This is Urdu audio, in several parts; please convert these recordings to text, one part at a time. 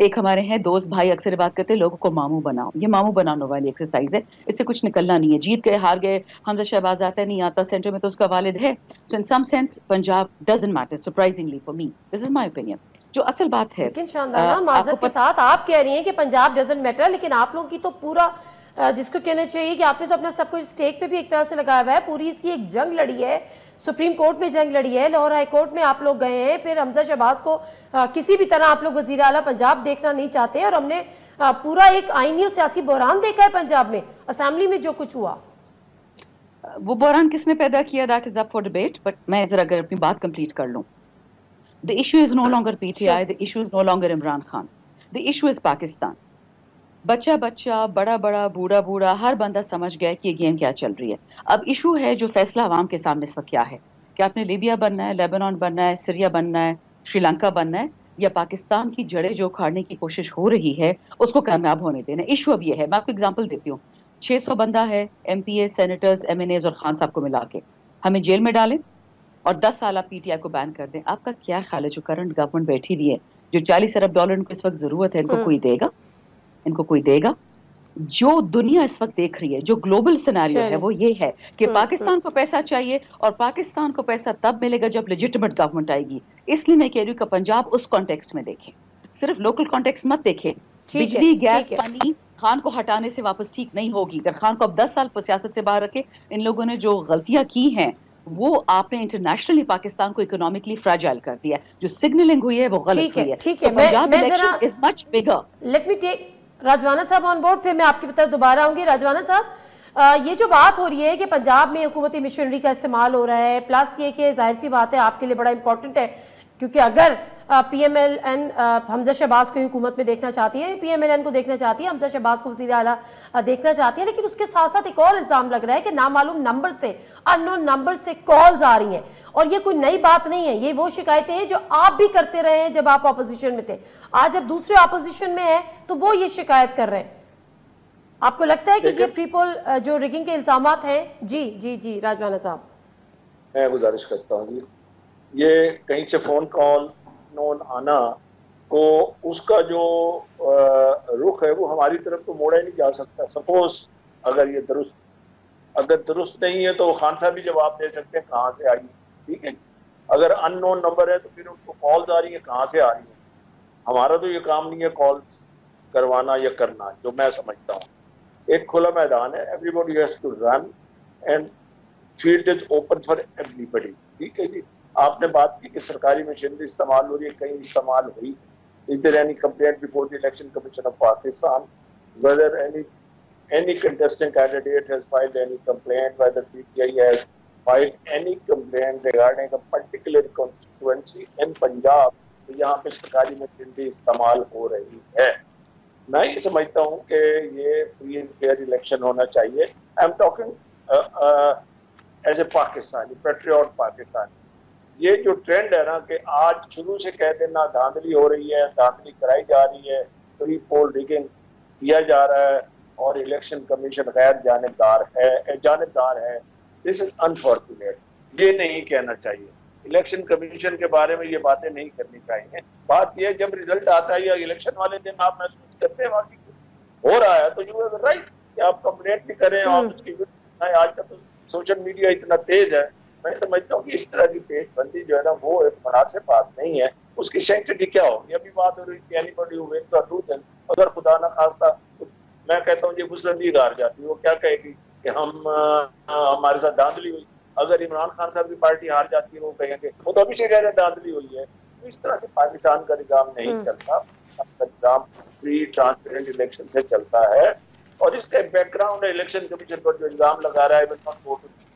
ایک ہمارے ہیں دوست بھائی اکثر بات کرتے ہیں لوگوں کو ماموں بناؤ. یہ ماموں بنانے والی ایکسرسائز ہے, اس سے کچھ نکلنا نہیں ہے. جیت گئے ہار گئے, حمزہ شہباز آتا ہے نہیں آتا, سینٹر میں تو اس کا والد ہے. So in some sense Punjab doesn't matter surprisingly for me. This is my opinion. جو اصل بات ہے لیکن شاندانہ معذرت کے ساتھ آپ کہہ رہی ہیں کہ پنجاب ڈزنٹ میٹر, لیکن آپ لوگ کی تو پورا جس کو کہنا چاہیے کہ آپ نے تو اپنا سب کچھ اسٹیک پہ بھی ایک طرح سے لگایا ہوا ہے. پوری اس کی ایک جنگ لڑی ہے, سپریم کورٹ میں جنگ لڑی ہے, لاہور ہائی کورٹ میں آپ لوگ گئے ہیں, پھر حمزہ شہباز کو کسی بھی طرح آپ لوگ وزیر اعلیٰ پنجاب دیکھنا نہیں چاہتے, اور ہم نے پورا ایک آئینی اور سیاسی بحران دیکھا ہے پنجاب میں اسمبلی میں جو کچھ ہوا. وہ بحران کس نے پیدا کیا that is up for debate, but میں ذرا اگر اپنی بات کمپلیٹ کر لوں. The issue is no longer PTI, the issue is no longer Imran Khan. The issue is Pakistan. بچہ بچہ, بڑا بڑا, بوڑھا بوڑھا, ہر بندہ سمجھ گیا کہ یہ گیم کیا چل رہی ہے. اب ایشو ہے جو فیصلہ عوام کے سامنے اس وقت کیا ہے, کہ آپ نے لیبیا بننا ہے, لیبنان بننا ہے, سیریا بننا ہے, شری لنکا بننا ہے, یا پاکستان کی جڑیں جو اکھاڑنے کی کوشش ہو رہی ہے اس کو کامیاب ہونے دینا. ایشو اب یہ ہے, میں آپ کو اگزامپل دیتی ہوں. 600 بندہ ہے, ایم پی اے, سینیٹرز, ایم این ایز اور خان صاحب کو ملا کے ہمیں جیل میں ڈالیں اور 10 سال آپ پی ٹی آئی کو بین کر دیں. آپ کا کیا خیال ہے جو کرنٹ گورنمنٹ بیٹھی ہوئی ہے, جو $40 ارب ان کو اس وقت ضرورت ہے, ان کو کوئی دے گا؟ ان کو کوئی دے گا؟ جو دنیا اس وقت دیکھ رہی ہے, جو گلوبل سیناریو ہے وہ یہ ہے کہ پاکستان کو پیسہ چاہیے, اور پاکستان کو پیسہ تب ملے گا جب لیجٹمیٹ گورنمنٹ آئے گی. اس لیے میں کہہ رہی ہوں کہ پنجاب اس کانٹیکسٹ میں دیکھیں, صرف لوکل کانٹیکسٹ مت دیکھیں. بجلی, گیس, پانی خان کو ہٹانے سے واپس ٹھیک نہیں ہوگی. اگر خان کو اب 10 سال سیاست سے باہر رکھے, ان لوگوں نے جو غلطیاں کی ہیں وہ آپ نے انٹرنیشنلی پاکستان کو اکنامکلی فراجائل کر دیا. جو سگنلنگ ہوئی ہے وہ غلط ہوئی ہے. ٹھیک ہے, میں ذرا لیٹ می ٹیک راجوانہ صاحب آن بورڈ, پھر میں آپ کی طرف دوبارہ آؤں گی. راجوانہ صاحب, یہ جو بات ہو رہی ہے کہ پنجاب میں حکومتی مشنری کا استعمال ہو رہا ہے, پلس یہ کہ ظاہر سی بات ہے آپ کے لیے بڑا امپورٹنٹ ہے, کیونکہ اگر پی ایم ایل این حمزہ شہباز کو حکومت میں دیکھنا چاہتی ہے, پی ایم ایل این کو دیکھنا چاہتی ہے, حمزہ شہباز کو وزیر اعلیٰ دیکھنا چاہتی ہے, لیکن اس کے ساتھ ساتھ ایک اور الزام لگ رہا ہے کہ نامعلوم نمبر سے, ان نون نمبر سے کالز آ رہی ہیں, اور یہ کوئی نئی بات نہیں ہے. یہ وہ شکایتیں ہیں جو آپ بھی کرتے رہے ہیں جب آپ اپوزیشن میں تھے. آج جب دوسرے اپوزیشن میں ہیں تو وہ یہ شکایت کر رہے ہیں. آپ کو لگتا ہے کہ یہ پری پول جو ریگنگ کے الزامات ہیں؟ جی جی جی راجوانہ صاحب, میں گزارش کرتا ہوں جی, یہ کہیں سے فون کال نون آنا کو اس کا جو رخ ہے وہ ہماری طرف تو موڑا ہی نہیں جا سکتا. سپوز اگر یہ درست نہیں ہے تو خان صاحب بھی جواب دے سکتے ہیں کہاں سے آئی, ٹھیک ہے. اگر ان نون نمبر ہے تو پھر ان کو کالز آ رہی ہیں, کہاں سے آ رہی ہیں. ہمارا تو یہ کام نہیں ہے کالز کروانا یا کرنا, جو میں سمجھتا ہوں. ایک کھلا میدان ہے, everybody has to run and field is open for everybody, ٹھیک ہے جی. آپ نے بات کی کہ سرکاری مشینری استعمال ہو رہی ہے, کہیں استعمال ہوئی. Is there any complaint before the Election Commission of Pakistan? Whether any contesting candidate has filed any complaint, whether PTI has filed any complaint regarding a particular constituency in Punjab, تو یہاں پہ سرکاری مشینری استعمال ہو رہی ہے. میں یہ سمجھتا ہوں کہ یہ فری اینڈ فیئر الیکشن ہونا چاہیے. I am talking as a Pakistani, Patriot Pakistani. یہ جو ٹرینڈ ہے نا کہ آج شروع سے کہہ دینا دھاندلی ہو رہی ہے, دھاندلی کرائی جا رہی ہے, پری پول ریگنگ کیا جا رہا ہے اور الیکشن کمیشن غیر جانبدار ہے, دس از انفارچونیٹ. یہ نہیں کہنا چاہیے. الیکشن کمیشن کے بارے میں یہ باتیں نہیں کرنی چاہیے. بات یہ جب ریزلٹ آتا ہے یا الیکشن والے دن آپ محسوس کرتے ہیں واقعی ہو رہا ہے تو یو ہیو رائٹ کہ آپ کمپلینٹ بھی کریں. اور اس کی آج کل تو سوشل میڈیا اتنا تیز ہے, میں سمجھتا ہوں کہ اس طرح کی پیش بندی جو ہے نا وہ ایک مناسب بات نہیں ہے. اس کی سینکٹیٹی کیا ہوگی؟ ابھی بات ہو رہی ہے any body who when the truth, اگر خدا نہ خواستہ میں کہتا ہوں یہ مسلم لیگ ہار جاتی, وہ کیا کہے گی کہ ہمارے ساتھ دھاندلی ہوئی. اگر عمران خان صاحب کی پارٹی ہار جاتی ہے وہ کہیں گے وہ تو ابھی سے کہہ رہے ہیں دھاندلی ہوئی ہے. تو اس طرح سے پاکستان کا نظام نہیں چلتا. نظام فری ٹرانسپیرنٹ الیکشن سے چلتا ہے, اور اس کا بیک گراؤنڈ ہے الیکشن کمیشن پر جو الزام لگا رہا ہے.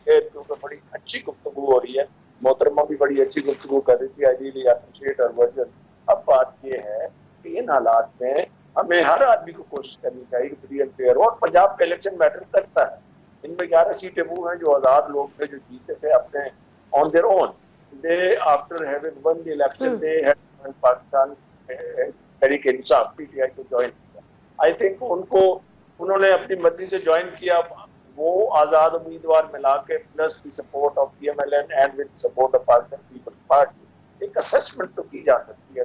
کیونکہ بڑی اچھی گفتگو ہو رہی ہے, محترمہ بھی بڑی اچھی گفتگو کر رہی تھی, I really appreciate Hare version. اب بات یہ ہے کہ ان حالات میں ہمیں ہر آدمی کو کوشش کرنی چاہیے کہ فری اینڈ فیئر ہو. اور پنجاب کا الیکشن میٹر کرتا ہے. ان میں 11 سیٹیں وہ ہیں جو آزاد لوگ تھے جو جیتے تھے اپنے on their own. They after having won the election they head Pakistan Tehreek Insaf P T I کو جوائن کیا. آئی تھنک انہوں نے اپنی مرضی سے جوائن کیا. وہ آزاد امیدوار ملا کے plus the support of P M L N and with support of Pakistan Peoples Party ایک اسسمنٹ تو کی جا سکتی ہے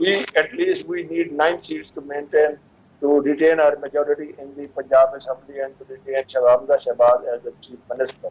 We at least we need 9 seats to maintain to retain our majority in the Punjab Assembly and to retain Shahbaz as the chief minister.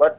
but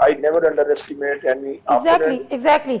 I never underestimate any. Exactly.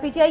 PTI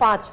5।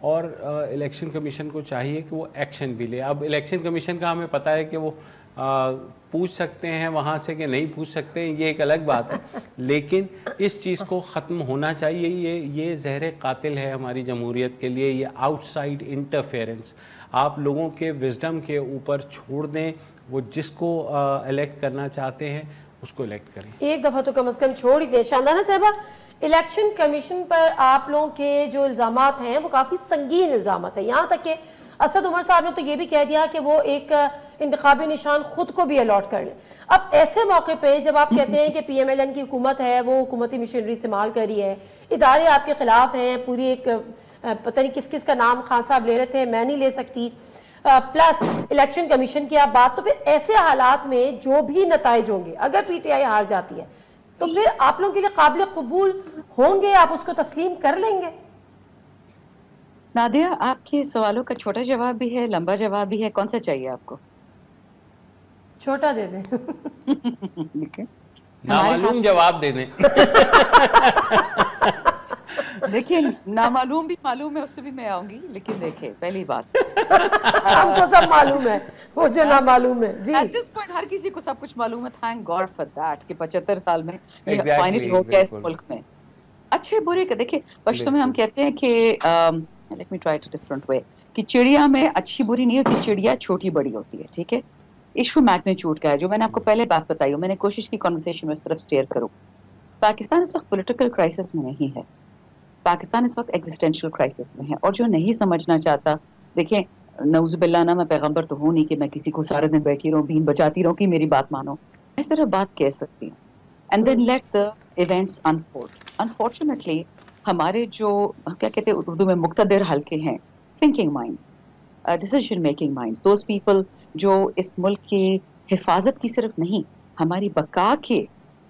اور الیکشن کمیشن کو چاہیے کہ وہ ایکشن بھی لے. اب الیکشن کمیشن کا ہمیں پتہ ہے کہ وہ پوچھ سکتے ہیں وہاں سے کہ نہیں پوچھ سکتے ہیں, یہ ایک الگ بات ہے, لیکن اس چیز کو ختم ہونا چاہیے. یہ زہر قاتل ہے ہماری جمہوریت کے لیے, یہ آؤٹ سائڈ انٹرفیئرنس. آپ لوگوں کے وزڈم کے اوپر چھوڑ دیں, وہ جس کو الیکٹ کرنا چاہتے ہیں اس کو الیکٹ کریں. ایک دفعہ تو کم از کم چھوڑ ہی دیں. شاندانہ صاحبہ, الیکشن کمیشن پر آپ لوگوں کے جو الزامات ہیں وہ کافی سنگین الزامات ہیں, یہاں تک کہ اسد عمر صاحب نے تو یہ بھی کہہ دیا کہ وہ ایک انتخابی نشان خود کو بھی الاٹ کر لیں. اب ایسے موقع پہ جب آپ کہتے ہیں کہ پی ایم ایل این کی حکومت ہے, وہ حکومتی مشینری استعمال کر رہی ہے, ادارے آپ کے خلاف ہیں, پوری ایک پتہ نہیں کس کس کا نام خان صاحب لے رہے تھے, میں نہیں لے سکتی, پلس الیکشن کمیشن کی آپ بات, تو پھر ایسے حالات میں جو بھی نتائج ہوں گے, اگر پی ٹی آئی ہار جاتی ہے تو پھر آپ لوگوں کے لیے قابل قبول ہوں گے, آپ اس کو تسلیم کر لیں گے؟ نادیہ, آپ کے سوالوں کا چھوٹا جواب بھی ہے, لمبا جواب بھی ہے, کون سا چاہیے آپ کو؟ چھوٹا دے دیں. نامعلوم جواب دے دیں. دیکھیں, نامعلوم بھی معلوم ہے, اس سے بھی میں آؤں گی, لیکن دیکھیں پہلی بات ہم کو سب معلوم ہے وہ جو نامعلوم ہے. جی, ایٹ دس پوائنٹ ہر کسی کو سب کچھ معلوم ہے, تھینک گاڈ فار دیٹ کہ 75 سال میں یہ فائنلی ہو گیا اس ملک میں. اچھے برے کا دیکھیں, پشتو میں ہم کہتے ہیں کہ let me try it different way, کہ چڑیا میں اچھی بری نہیں ہوتی, چڑیا چھوٹی بڑی ہوتی ہے. ٹھیک ہے, ایشو میگنیچیوڈ کا ہے, جو میں نے آپ کو پہلے بات بتائی ہوں, میں نے کوشش کی کنورسیشن میں اس طرف اسٹیئر کروں. پاکستان اس وقت پولیٹیکل کرائسس میں نہیں ہے, پاکستان اس وقت ایگزسٹینشیل کرائسس میں ہے. اور جو نہیں سمجھنا چاہتا, دیکھیں نعوذ باللہ نا, میں پیغمبر تو ہوں نہیں کہ میں کسی کو سارے دن بیٹھی رہوں, بین بچاتی رہوں کہ میری بات مانو. میں صرف بات کہہ سکتی ہوں, and then let the events unfold. Unfortunately ہمارے جو کیا کہتے ہیں اردو میں مقتدر حلقے ہیں, thinking minds, decision making minds, those people جو اس ملک کی حفاظت کی صرف نہیں ہماری بقا کے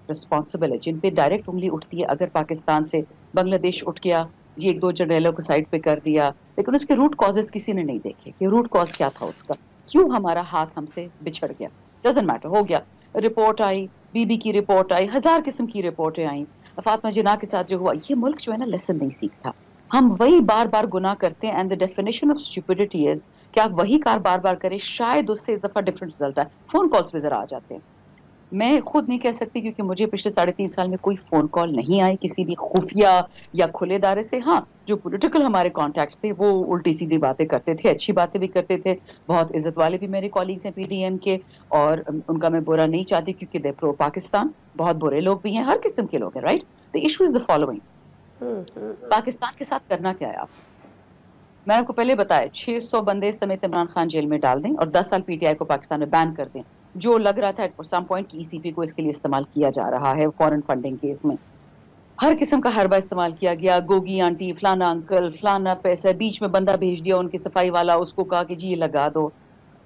رسپانسبل ہے, جن پہ ڈائریکٹ انگلی اٹھتی ہے. اگر پاکستان سے بنگلہ دیش اٹھ گیا جی, ایک دو جنرلوں کو سائڈ پہ کر دیا, لیکن اس کے روٹ کازز کسی نے نہیں دیکھے کہ روٹ کاز کیا تھا اس کا, کیوں ہمارا ہاتھ ہم سے بچھڑ گیا. ڈزنٹ میٹر, ہو گیا, رپورٹ آئی, بی بی کی رپورٹ آئی, ہزار قسم کی رپورٹیں آئیں, فاطمہ جناح کے ساتھ جو ہوا. یہ ملک جو ہے نا لیسن نہیں سیکھتا, ہم وہی بار بار گناہ کرتے ہیں. And the definition of stupidity is کہ آپ وہی کار بار بار کریں, شاید اس سے اس دفعہ ڈفرنٹ رزلٹ آئے. فون کالز پہ ذرا آ جاتے ہیں, میں خود نہیں کہہ سکتی کیونکہ مجھے پچھلے 3.5 سال میں کوئی فون کال نہیں آئی کسی بھی خفیہ یا کھلے ادارے سے. ہاں, جو پولیٹیکل ہمارے کانٹیکٹس تھے وہ الٹی سیدھی باتیں کرتے تھے, اچھی باتیں بھی کرتے تھے, بہت عزت والے بھی میرے کالیگز ہیں پی ڈی ایم کے, اور ان کا میں برا نہیں چاہتی کیونکہ دے پرو پاکستان, بہت برے لوگ بھی ہیں, ہر قسم کے لوگ ہیں, right. The issue is the following. Pakistan کے ساتھ کرنا کیا ہے آپ؟ میں نے آپ کو پہلے بتایا 600 بندے سمیت عمران خان جیل میں ڈال دیں اور 10 سال پی ٹی آئی کو پاکستان میں بین کر دیں. جو لگ رہا تھا ایٹ سم پوائنٹ کی ای سی پی کو اس کے لیے استعمال کیا جا رہا ہے, فورن فنڈنگ کیس میں ہر قسم کا حربہ استعمال کیا گیا. گوگی آنٹی, فلانا انکل, فلانا پیسہ, بیچ میں بندہ بھیج دیا ان کی صفائی والا, اس کو کہا کہ جی یہ لگا دو.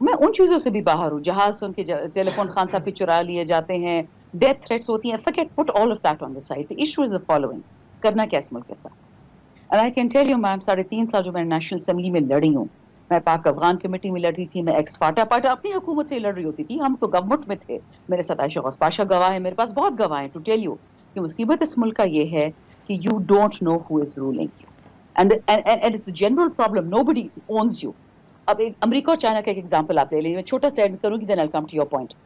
میں ان چیزوں سے بھی باہر ہوں. جہاز سے ان کے ٹیلی فون خان صاحب کے چرا لیے جاتے ہیں, ڈیتھ تھریٹس ہوتی ہیں. forget put all of that on the side. The issue is the following. کرنا کیا اس ملک کے ساتھ؟ And I can tell you ma'am, 3.5 سال جو میں نیشنل اسمبلی میں لڑی ہوں, میں پاک افغان کمیٹی میں لڑی تھی, میں ایکس فاٹا اپنی حکومت سے لڑ رہی ہوتی تھی, ہم تو گورنمنٹ میں تھے. میرے ساتھ عائشہ غوث پاشا گواہ ہے, میرے پاس بہت گواہ ہیں ٹو ٹیل یو کہ مصیبت اس ملک کا یہ ہے کہ you don't know who is ruling you. And it's the general problem. Nobody owns you. اب امریکہ اور چائنا کا ایک ایگزامپل آپ لے لیں, میں چھوٹا سا ایڈ کروں گی, then I'll come to your point.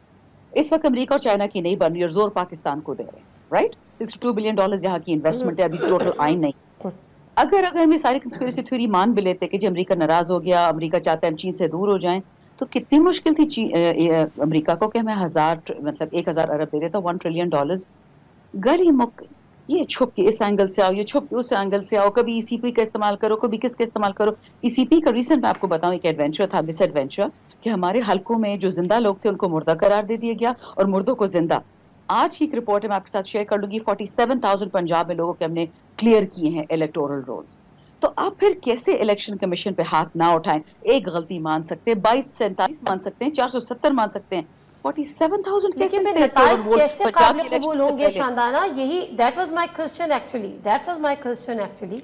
اس وقت امریکہ اور چائنا کی نہیں بن رہی اور زور پاکستان کو دے رہے ہیں, رائٹ. $62 بلین جہاں کی انویسٹمنٹ ہے, ابھی ٹوٹل آئی نہیں. اگر ہم ساری کنسپیریسی تھیوری مان بھی لیتے کہ جی امریکہ ناراض ہو گیا, امریکہ چاہتا ہے ہم چین سے دور ہو جائیں, تو کتنی مشکل تھی امریکہ کو کہ ہمیں 1,000 ارب دے دیتا, $1 ٹریلین. گلی مک, یہ چھپ کے اس اینگل سے آؤ, یہ چھپ کے اس اینگل سے آؤ, کبھی ای سی پی کا استعمال کرو, کبھی کس کا استعمال کرو. ای سی پی کا ریسنٹ میں آپ کو بتاؤں ایک ایڈونچر تھا, مس ایڈونچر, کہ ہمارے حلقوں میں جو زندہ لوگ تھے ان کو مردہ قرار دے دیا گیا اور مردوں کو زندہ. آج کی ایک رپورٹ ہے, میں آپ کے ساتھ شیئر کر لوں گی, 47,000 پنجاب میں لوگوں کے ہم نے کلیئر کیے ہیں الیکٹورل رولز. تو آپ پھر کیسے الیکشن کمیشن پہ ہاتھ نہ اٹھائیں؟ ایک غلطی مان سکتے ہیں, 2247 مان سکتے ہیں, 470 مان سکتے ہیں, 47,000 لیکن پھر نتائج کیسے قابل قبول ہوں گے شاندانہ؟ یہی that was my question actually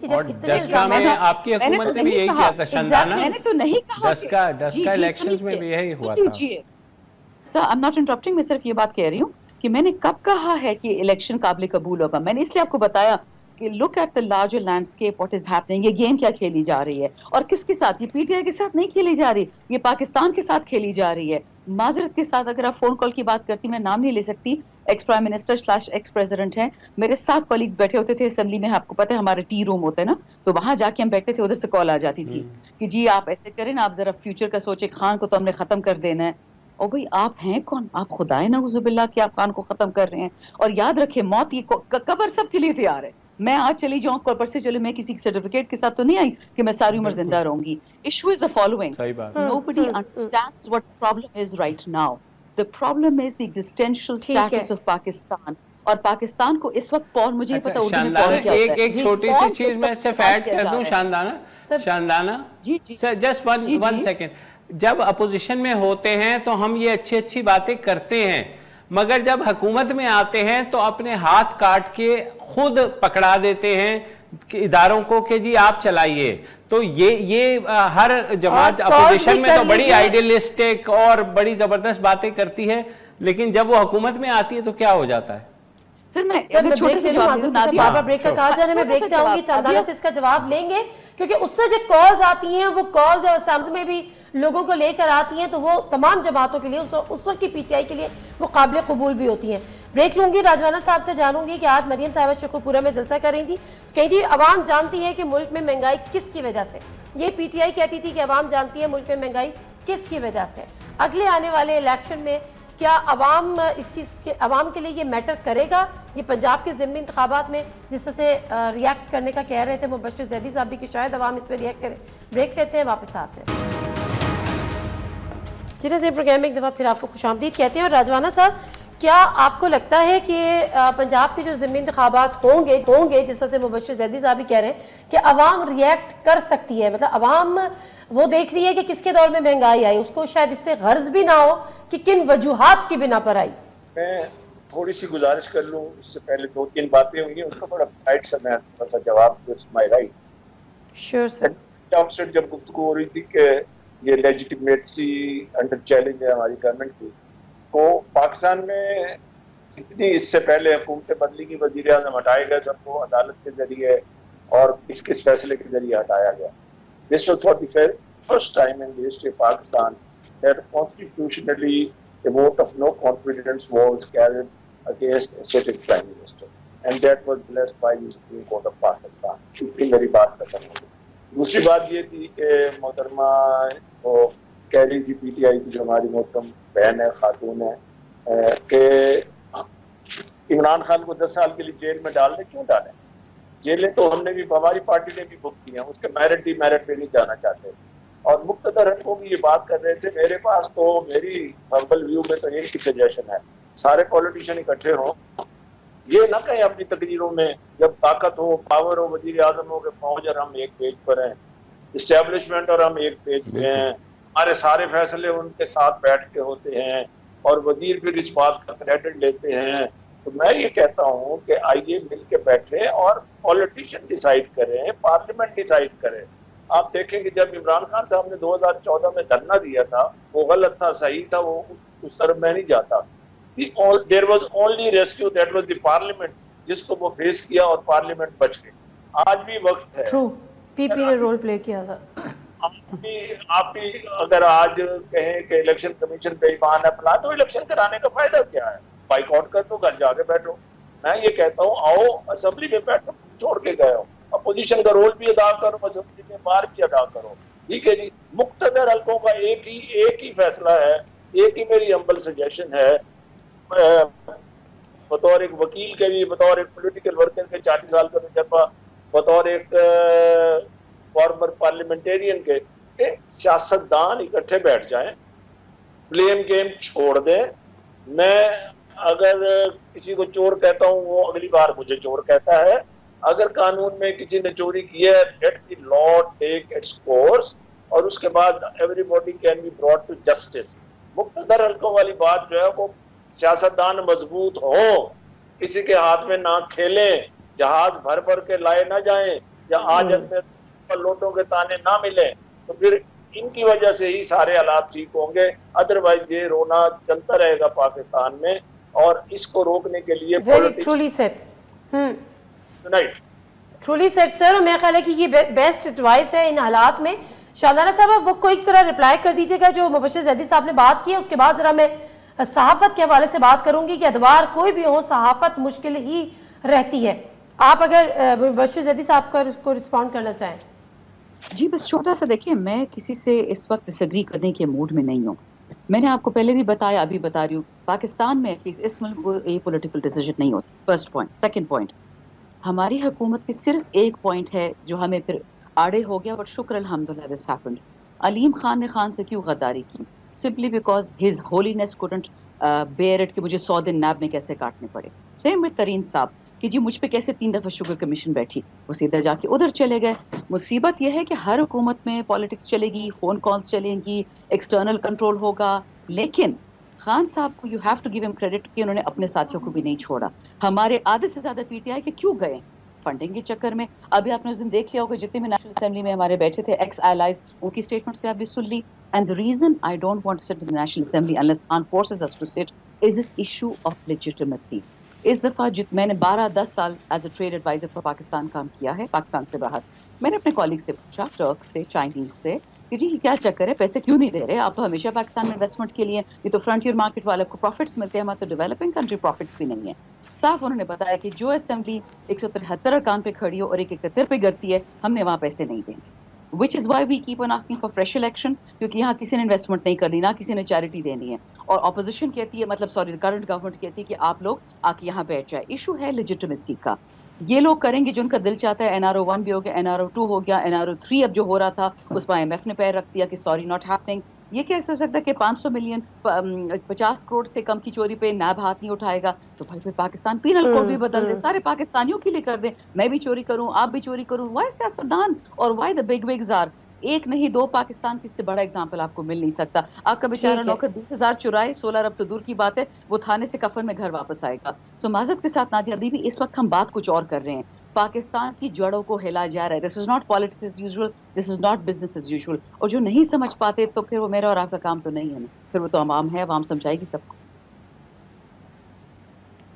کہ جب اتنے الزامات میں آپ کی حکومت نے بھی یہی کیا تھا شاندانہ, میں نے تو نہیں کہا 10 کا الیکشنز میں بھی یہی ہوا تھا. سر I'm not interrupting, میں صرف یہ بات کہہ رہی ہوں کہ میں نے کب کہا ہے کہ الیکشن قابل قبول ہوگا. میں نے اس لیے آپ کو بتایا کہ look at the larger landscape, what is happening. یہ گیم کیا کھیلی جا رہی ہے اور کس کے ساتھ؟ یہ پی ٹی آئی کے ساتھ نہیں کھیلی جا رہی, یہ پاکستان کے ساتھ کھیلی جا رہی ہے. معذرت کے ساتھ اگر آپ فون کال کی بات کرتی, میں نام نہیں لے سکتی, ex prime minister / x president ہیں, میرے 7 کولیگز بیٹھے ہوتے تھے اسمبلی میں. آپ کو پتہ ہے ہمارے ٹی روم ہوتا ہے نا, تو وہاں جا کے ہم بیٹھتے تھے, ادھر سے کال آ جاتی تھی کہ جی آپ ایسے کریں نا, آپ ذرا فیوچر کا سوچیں, خان کو تو ہم نے ختم کر دینا ہے. اور بھائی آپ ہیں کون؟ آپ خدائے نعوذ باللہ کہ آپ خان کو ختم کر رہے ہیں. اور یاد رکھیں موت یہ قبر سب کے لیے تیار ہے. میں آج چلی جاؤں قبر سے چلے, میں کسی سرٹیفکیٹ کے ساتھ تو نہیں آئی کہ میں ساری عمر زندہ رہوں گی. Issue is the following. Nobody understands what the problem is right now. The problem is the existential status of Pakistan. اور پاکستان کو اس وقت پول, مجھے پتا اردو میں پول کیا ہوتا ہے. ایک چھوٹی سی چیز میں صرف ایڈ کر دوں شاندانہ, جسٹ ون سیکنڈ. جب اپوزیشن میں ہوتے ہیں تو ہم یہ اچھی باتیں کرتے ہیں, مگر جب حکومت میں آتے ہیں تو اپنے ہاتھ کاٹ کے خود پکڑا دیتے ہیں اداروں کو کہ جی آپ چلائیے. تو یہ ہر جماعت اپوزیشن میں تو بڑی آئیڈیلسٹک اور بڑی زبردست باتیں کرتی ہے, لیکن جب وہ حکومت میں آتی ہے تو کیا ہو جاتا ہے؟ سر میں چھوٹے سے بابا بریک کا کہا جانے میں بریک سے آؤں گی, چاندانہ سے اس کا جواب لیں گے, کیونکہ اس سے جو کالز آتی ہیں وہ کالز اور سامز میں بھی لوگوں کو لے کر آتی ہیں, تو وہ تمام جماعتوں کے لیے اس وقت کی پی ٹی آئی کے لیے وہ قابل قبول بھی ہوتی ہیں. بریک لوں گی, راجوانہ صاحب سے جانوں گی کہ آج مریم صاحبہ شیخو پورہ میں جلسہ کر رہی تھی, کہی تھی عوام جانتی ہے کہ ملک میں مہنگائی کس کی وجہ سے. یہ پی ٹی آئی کہتی تھی کہ عوام جانتی ہے ملک میں مہنگائی کس کی وجہ سے. اگلے آنے والے الیکشن میں کیا عوام اس چیز کے عوام کے لیے یہ میٹر کرے گا؟ یہ پنجاب کے ضمنی انتخابات میں جس سے ریاکٹ کرنے کا کہہ رہے تھے مبشر زیدی صاحب بھی کہ شاید عوام اس پہ ریاکٹ کرے. بریک لیتے ہیں, واپس آتے ہیں. جی ناظرین, پروگرام میں ایک دفعہ پھر آپ کو خوش آمدید کہتے ہیں. اور راجوانہ صاحب, کیا آپ کو لگتا ہے کہ پنجاب کے جو ضمنی انتخابات ہوں گے جس طرح سے مبشر زیدی صاحب بھی کہہ رہے ہیں کہ عوام ریاکٹ کر سکتی ہے, مطلب عوام وہ دیکھ رہی ہے کہ کس کے دور میں مہنگائی آئی, اس کو شاید اس سے غرض بھی نہ ہو کہ کن وجوہات کی بنا پر آئی؟ میں تھوڑی سی گزارش کر لوں, اس سے پہلے 2-3 باتیں ہوئی ہیں, ان کا بڑا فائٹ سے میں تھوڑا سا جواب دوں. My right. شیور سر. جب گفتگو ہو رہی تھی کہ یہ لیجیٹیمیسی انڈر چیلنج ہے ہماری گورنمنٹ کی, تو پاکستان میں جتنی اس سے پہلے حکومتیں بدلی کی, وزیر اعظم ہٹائے گئے, سب کو عدالت کے ذریعے اور کس فیصلے کے ذریعے ہٹایا گیا. This was for the first time in the history of Pakistan that constitutionally a vote of no confidence was carried against a sitting prime minister, and that was blessed by the Supreme Court of Pakistan. اتنی میری بات ختم ہو گئی. دوسری بات یہ تھی کہ محترمہ وہ کہہ رہی تھی, پی ٹی آئی کی جو ہماری محترم بہن ہے, خاتون ہے, کہ عمران خان کو 10 سال کے لیے جیل میں ڈال دیں. کیوں ڈالیں؟ جیلیں تو ہم نے بھی, ہماری پارٹی نے بھی بک کی ہیں, اس کے میرٹ پہ نہیں جانا چاہتے. اور مقتدر حلقوں بھی یہ بات کر رہے تھے. میرے پاس تو میری ہربل ویو میں تو ایک ہی سجیشن ہے, سارے پولیٹیشین اکٹھے ہوں, یہ نہ کہیں اپنی تقریروں میں جب طاقت ہو, پاور ہو, وزیر اعظم ہو کہ فوج اور ہم ایک پیج پر ہیں, اسٹیبلشمنٹ اور ہم ایک پیج پہ ہیں, ہمارے سارے فیصلے ان کے ساتھ بیٹھ کے ہوتے ہیں, اور وزیر پھر اس بات کا کریڈٹ لیتے ہیں. تو میں یہ کہتا ہوں کہ آئیے مل کے بیٹھے اور پولیٹیشین ڈیسائیڈ کریں, پارلیمنٹ ڈیسائیڈ کرے. آپ دیکھیں کہ جب عمران خان صاحب نے 2014 میں دھرنا دیا تھا, وہ غلط تھا, صحیح تھا, وہ اس طرف میں نہیں جاتا. There was only rescue, that was the parliament, جس کو وہ فیس کیا اور پارلیمنٹ بچ گئی. آج بھی وقت ہے. True. پی پی نے رول پلے کیا تھا. آپ بھی اگر آج کہیں کہ الیکشن کمیشن بے ایمان ہے فلاں, تو الیکشن کرانے کا فائدہ کیا ہے؟ بائیک آؤٹ کر دو, گھر جا کے بیٹھو. میں یہ کہتا ہوں آؤ اسمبلی میں بیٹھو, چھوڑ کے گئے ہو, اپوزیشن کا رول بھی ادا کرو, اسمبلی میں بار بھی ادا کرو. ٹھیک ہے جی. مقتدر حلقوں کا ایک ہی فیصلہ ہے, ایک ہی میری ہمبل سجیشن ہے, بطور ایک وکیل کے بھی, بطور ایک پولیٹیکل ورکر کے 40 سال کا تجربہ, بطور ایک فارمر پارلیمنٹیرین کے, کہ سیاستدان اکٹھے بیٹھ جائیں, بلیم گیم چھوڑ دیں. میں اگر کسی کو چور کہتا ہوں, وہ اگلی بار مجھے چور کہتا ہے. اگر قانون میں کسی نے چوری کی ہے, let the law take its course, اور اس کے بعد everybody can be brought to justice. مقتدر حلقوں والی بات جو ہے وہ سیاستدان مضبوط ہو, کسی کے ہاتھ میں نہ کھیلیں, جہاز بھر کے لائے نہ جائیں, یا آج اپنے لوٹوں کے تانے نہ ملیں, تو پھر ان کی وجہ سے ہی سارے حالات ٹھیک ہوں گے. ادروائز یہ رونا چلتا رہے گا پاکستان میں, اور اس کو روکنے کے لیے ٹرولی سیٹ سر، اور میرا خیال ہے کہ یہ بیسٹ ایڈوائس ہے ان حالات میں. شاندانہ صاحب وہ کوئی ذرا رپلائی کر دیجیے گا جو مبشر زیدی صاحب نے بات کی ہے. اس کے بعد ذرا میں صحافت کے حوالے سے بات کروں گی کہ ادوار کوئی بھی ہو صحافت مشکل ہی رہتی ہے. آپ اگر مبشر زیدی صاحب کا اس کو رسپونڈ کرنا چاہیں. جی بس چھوٹا سا دیکھیں، میں کسی سے اس وقت ڈس ایگری کرنے کے موڈ میں نہیں ہوں. میں نے آپ کو پہلے بھی بتایا، ابھی بتا رہی ہوں، پاکستان میں ایٹ لیسٹ اس ملک کو ایک پولیٹیکل ڈیسیژن نہیں ہوتی. First point. سیکنڈ پوائنٹ، ہماری حکومت کی صرف ایک پوائنٹ ہے جو ہمیں پھر آڑے ہو گیا، بٹ شکر الحمدللہ دس ہیپنڈ. علیم خان نے خان سے کیوں غداری کی؟ Simply because his holiness couldn't bear it کہ مجھے 100 دن نیب میں کیسے کاٹنے پڑے. سیم وتھ ترین صاحب کہ جی مجھ پہ کیسے 3 دفعہ شوگر کمیشن بیٹھی، وہ سیدھا جا کے ادھر چلے گئے. مصیبت یہ ہے کہ ہر حکومت میں پالیٹکس چلے گی، فون کالز چلیں گی، ایکسٹرنل کنٹرول ہوگا، لیکن خان صاحب کو یو ہیو ٹو گیو ہم کریڈٹ کہ انہوں نے اپنے ساتھیوں کو بھی نہیں چھوڑا. ہمارے آدھے سے زیادہ پی ٹی آئی کے کیوں گئے؟ فنڈنگ کے چکر میں. ابھی آپ نے اس دن دیکھ لیا ہوگا جتنے بھی نیشنل اسمبلی میں ہمارے بیٹھے تھے ایکس allies، ان کی اسٹیٹمنٹس پہ آپ بھی سن لی. And the reason I don't want to sit in the National Assembly unless Khan forces us to sit is this issue of legitimacy. اس دفعہ میں نے 12-10 سال as a trade advisor for Pakistan کام کیا ہے پاکستان سے باہر. میں نے اپنے کالیگ سے پوچھا، ٹرک سے، چائنیز سے، کہ جی کیا چکر ہے، پیسے کیوں نہیں دے رہے آپ؟ تو ہمیشہ پاکستان میں انویسٹمنٹ کے لیے، یہ تو فرنٹیئر مارکیٹ والے کو پروفٹس ملتے ہیں، ہمارے تو ڈیولپنگ کنٹری پروفٹس بھی نہیں ہیں. صاف انہوں نے بتایا کہ جو اسمبلی 173 ارکان پہ کھڑی ہو اور 171 پہ گرتی ہے، ہم نے وہاں پیسے نہیں دیں گے. which is why we keep on asking for fresh election، کیونکہ یہاں کسی نے انویسٹمنٹ نہیں کرنی، نہ کسی نے چیریٹی دینی ہے. اور اپوزیشن کہتی ہے، مطلب سوری کرنٹ گورنمنٹ کہتی ہے کہ آپ لوگ آ کے یہاں بیٹھ جائے. ایشو ہے لیجیٹمیسی کا. یہ لوگ کریں گے جو ان کا دل چاہتا ہے. NRO 1 بھی ہو گیا، NRO 2 ہو گیا، NRO 3 اب جو ہو رہا تھا اس پہ IMF نے پیر رکھ دیا کہ سوری ناٹ ہیپننگ. یہ کیسے ہو سکتا ہے کہ 500 ملین 50 کروڑ سے کم کی چوری پہ نیب ہاتھ نہیں اٹھائے گا؟ تو بھائی پھر پاکستان پینل کوڈ بھی بدل دیں، سارے پاکستانیوں کے لیے کر دیں. میں بھی چوری کروں، آپ بھی چوری کروں. وائی سیاستدان اور why the big bugs are? ایک نہیں 2 پاکستان کی اس سے بڑا ایگزامپل آپ کو مل نہیں سکتا. آپ کا بیچارہ نوکر 20,000 چرائے، 16 ارب تو دور کی بات ہے، وہ تھانے سے کفن میں گھر واپس آئے گا. تو معذرت کے ساتھ نادیہ بی بی، اس وقت ہم بات کچھ اور کر رہے ہیں. پاکستان کی جڑوں کو ہلا جا رہا ہے. This is not politics as usual, this is not business as usual. اور جو نہیں سمجھ پاتے تو پھر وہ میرا اور آپ کا کام تو نہیں ہے نا، پھر وہ تو عوام ہے، عوام سمجھائے گی سب کو.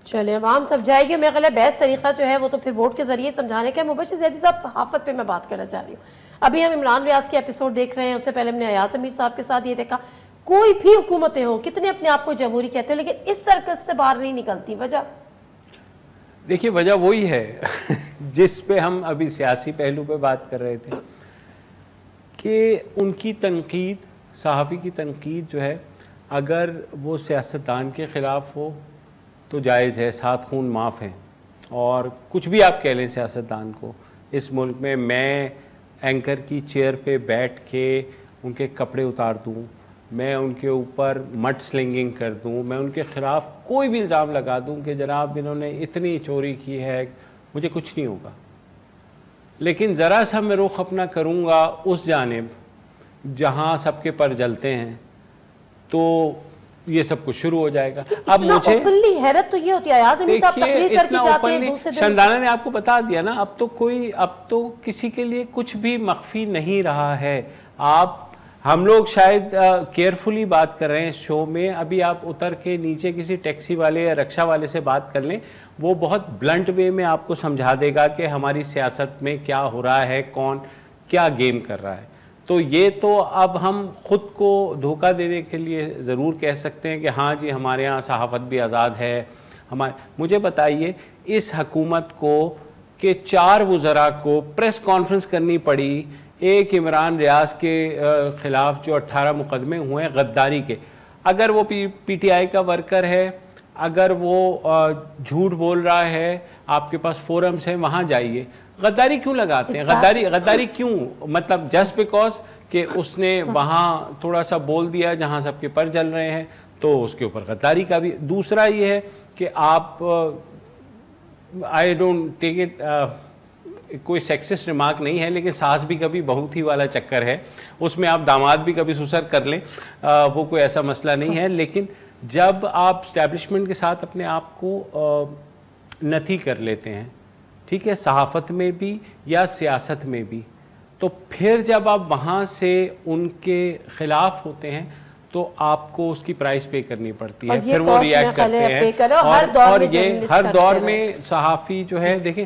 چلے عوام سمجھائے گی. میرا خیال ہے بیسٹ طریقہ جو ہے وہ تو پھر ووٹ کے ذریعے سمجھانے کا ہے. مبشر زیدی صاحب، صحافت پہ میں بات کرنا چاہ رہی ہوں. ابھی ہم عمران ریاض کے ایپیسوڈ دیکھ رہے ہیں، اس سے پہلے ہم نے ایاز امیر صاحب کے ساتھ یہ دیکھا، کوئی بھی حکومتیں ہوں، کتنے اپنے آپ کو جمہوری کہتے ہیں، لیکن اس سرکس سے باہر نہیں نکلتی. وجہ دیکھیے، وجہ وہی ہے جس پہ ہم ابھی سیاسی پہلو پہ بات کر رہے تھے کہ ان کی تنقید، صحافی کی تنقید جو ہے، اگر وہ سیاستدان کے خلاف ہو تو جائز ہے، 7 خون معاف ہیں. اور کچھ بھی آپ کہہ لیں سیاستدان کو اس ملک میں، میں اینکر کی چیئر پہ بیٹھ کے ان کے کپڑے اتار دوں، میں ان کے اوپر مڈ سلنگنگ کر دوں، میں ان کے خلاف کوئی بھی الزام لگا دوں کہ جناب انہوں نے اتنی چوری کی ہے، مجھے کچھ نہیں ہوگا. لیکن ذرا سا میں رخ اپنا کروں گا اس جانب جہاں سب کے پر جلتے ہیں تو یہ سب کچھ شروع ہو جائے گا. اب مجھے حیرت تو یہ ہوتی ہے، ایاز امیر صاحب تقریر کر کے جاتے ہیں دوسرے دن. شاندانہ نے آپ کو بتا دیا نا، اب تو کسی کے لیے کچھ بھی مخفی نہیں رہا ہے. ہم لوگ شاید کیئرفلی بات کر رہے ہیں شو میں. ابھی آپ اتر کے نیچے کسی ٹیکسی والے یا رکشہ والے سے بات کر لیں، وہ بہت بلنٹ وے میں آپ کو سمجھا دے گا کہ ہماری سیاست میں کیا ہو رہا ہے، کون کیا گیم کر رہا ہے. تو یہ تو اب ہم خود کو دھوکہ دینے کے لیے ضرور کہہ سکتے ہیں کہ ہاں جی ہمارے ہاں صحافت بھی آزاد ہے. مجھے بتائیے اس حکومت کو کہ 4 وزراء کو پریس کانفرنس کرنی پڑی ایک عمران ریاض کے خلاف جو 18 مقدمے ہوئے ہیں غداری کے. اگر وہ پی ٹی آئی کا ورکر ہے، اگر وہ جھوٹ بول رہا ہے، آپ کے پاس فورمز ہیں، وہاں جائیے. غداری کیوں لگاتے ہیں؟ غداری کیوں؟ مطلب جسٹ بیکاز کہ اس نے وہاں تھوڑا سا بول دیا جہاں سب کے پر جل رہے ہیں تو اس کے اوپر غداری کا بھی. دوسرا یہ ہے کہ آپ آئی ڈونٹ ٹیک اٹ، کوئی سیکسسٹ ریمارک نہیں ہے، لیکن ساس بھی کبھی بہو تھی والا چکر ہے، اس میں آپ داماد بھی کبھی سسر کر لیں، وہ کوئی ایسا مسئلہ نہیں ہے. لیکن جب آپ اسٹیبلشمنٹ کے ساتھ اپنے آپ کو نتھی کر لیتے ہیں، ٹھیک ہے، صحافت میں بھی یا سیاست میں بھی، تو پھر جب آپ وہاں سے ان کے خلاف ہوتے ہیں تو آپ کو اس کی پرائس پے کرنی پڑتی ہے. پھر وہ ریئیکٹ کرتے ہیں. اور یہ ہر دور میں صحافی جو ہے، دیکھیں